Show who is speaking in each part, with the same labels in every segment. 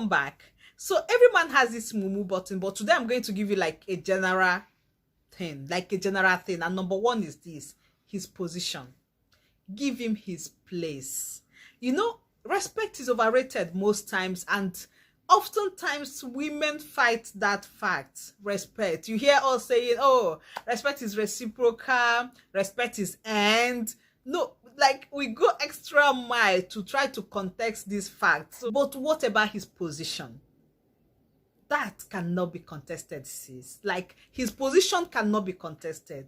Speaker 1: welcome back. So every man has this mumu button, but today I'm going to give you like a general thing, and number one is this: his position. Give him his place. You know, respect is overrated most times, and oftentimes women fight that fact. Respect, you hear us saying, oh, respect is reciprocal, respect is earned. No, like we go extra mile to try to context this fact. So, but what about his position? That cannot be contested, sis. Like, his position cannot be contested.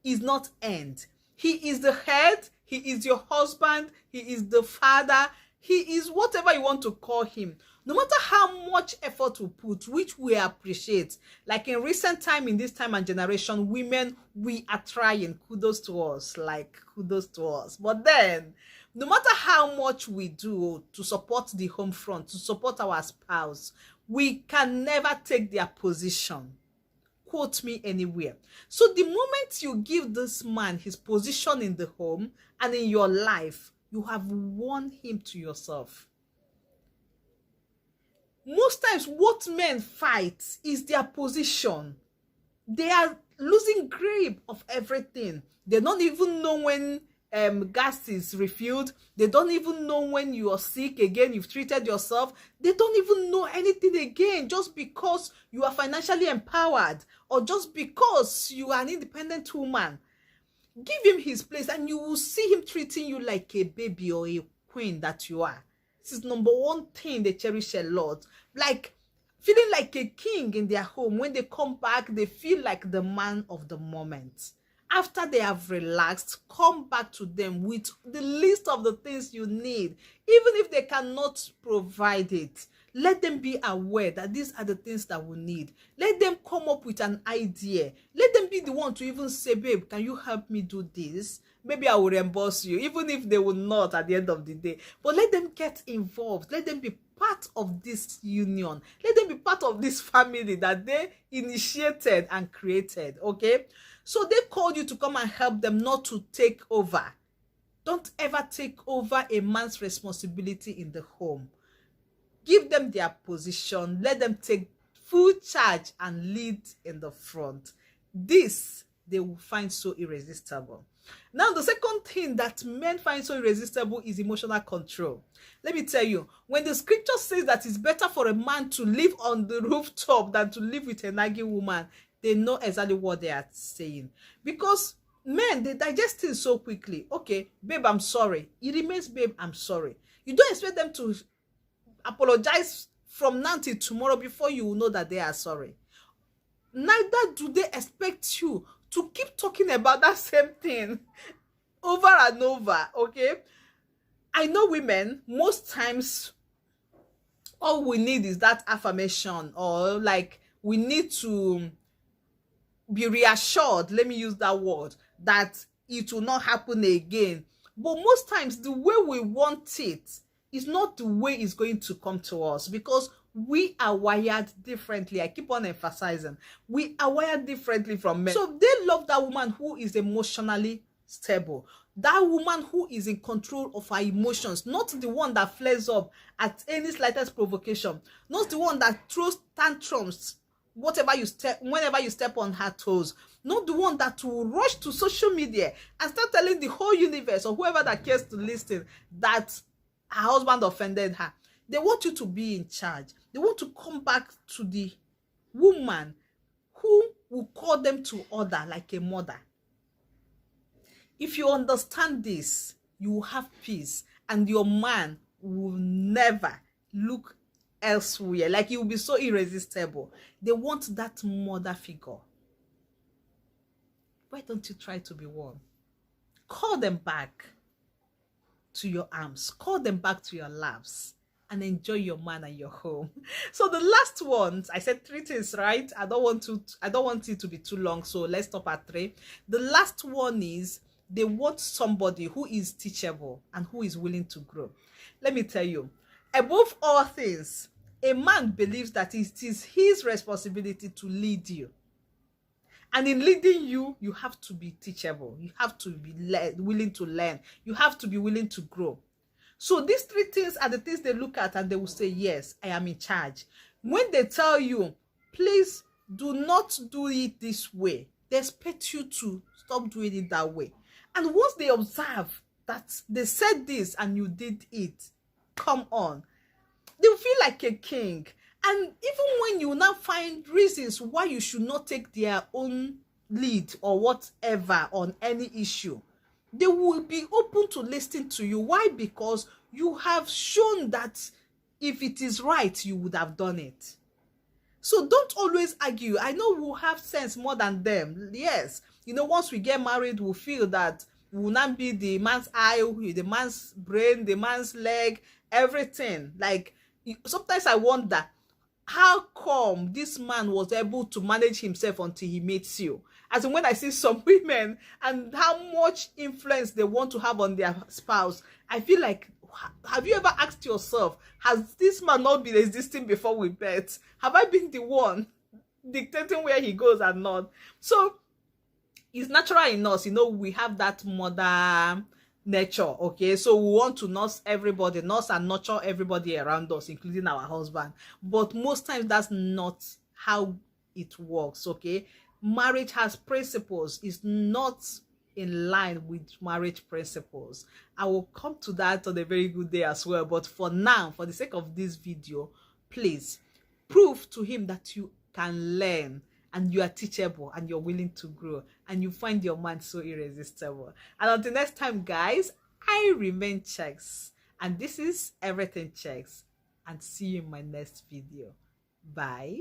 Speaker 1: Is not earned. He is the head, he is your husband, he is the father, he is whatever you want to call him. No matter how much effort we put, which we appreciate, like in recent time, in this time and generation, women, we are trying. Kudos to us, like kudos to us. But then, no matter how much we do to support the home front, to support our spouse, we can never take their position. Quote me anywhere. So the moment you give this man his position in the home and in your life, you have won him to yourself. Most times what men fight is their position. They are losing grip of everything. They don't even know when gas is refilled. They don't even know when you are sick again, you've treated yourself. They don't even know anything again, just because you are financially empowered or just because you are an independent woman. Give him his place and you will see him treating you like a baby or a queen that you are. This is number one thing they cherish a lot. Like feeling like a king in their home. When they come back, they feel like the man of the moment. After they have relaxed, come back to them with the list of the things you need. Even if they cannot provide it, let them be aware that these are the things that we need. Let them come up with an idea. Let them be the one to even say, babe, can you help me do this? Maybe I will reimburse you, even if they will not at the end of the day. But let them get involved. Let them be part of this union. Let them be part of this family that they initiated and created, okay? So they called you to come and help them, not to take over. Don't ever take over a man's responsibility in the home. Give them their position. Let them take full charge and lead in the front. This they will find so irresistible. Now, the second thing that men find so irresistible is emotional control. Let me tell you, when the scripture says that it's better for a man to live on the rooftop than to live with a nagging woman, they know exactly what they are saying. Because men, they digest things so quickly. Okay, babe, I'm sorry. It remains, babe, I'm sorry. You don't expect them to apologize from now till tomorrow before you will know that they are sorry. Neither do they expect you to keep talking about that same thing over and over, okay? I know women, most times, all we need is that affirmation, or like we need to be reassured, let me use that word, that it will not happen again. But most times, the way we want it is not the way it's going to come to us, because we are wired differently. I keep on emphasizing, we are wired differently from men. So they love that woman who is emotionally stable, that woman who is in control of her emotions, not the one that flares up at any slightest provocation, not the one that throws tantrums whenever you step on her toes, not the one that will rush to social media and start telling the whole universe or whoever that cares to listen that her husband offended her. They want you to be in charge. They want to come back to the woman who will call them to order like a mother. If you understand this, you will have peace, and your man will never look elsewhere. Like, he will be so irresistible. They want that mother figure. Why don't you try to be one? Call them back to your arms. Call them back to your laps. And enjoy your man and your home. So the last ones, I said 3 things, right? I don't want it to be too long, so let's stop at 3. The last one is they want somebody who is teachable and who is willing to grow. Let me tell you, above all things, a man believes that it is his responsibility to lead you. And in leading you, you have to be teachable. You have to be willing to learn. You have to be willing to grow. So these three things are the things they look at, and they will say, yes, I am in charge. When they tell you, please do not do it this way, they expect you to stop doing it that way. And once they observe that they said this and you did it, come on, they'll feel like a king. And even when you now find reasons why you should not take their own lead or whatever on any issue, they will be open to listening to you. Why? Because you have shown that if it is right, you would have done it. So don't always argue. I know we'll have sense more than them. Yes, you know, once we get married, we'll feel that we will not be the man's eye, the man's brain, the man's leg, everything. Like, sometimes I wonder, how come this man was able to manage himself until he meets you? As in, when I see some women and how much influence they want to have on their spouse, I feel like, have you ever asked yourself, has this man not been existing before we met? Have I been the one dictating where he goes and not? So it's natural in us, you know, we have that mother nature, okay? So we want to nurse everybody, nurse and nurture everybody around us, including our husband. But most times that's not how it works, okay? Marriage has principles. It's not in line with marriage principles. I will come to that on a very good day as well. But for now, for the sake of this video, please prove to him that you can learn and you are teachable and you're willing to grow and you find your man so irresistible. And until next time, guys, I remain Checks, and this is Everything Checks, and see you in my next video. Bye.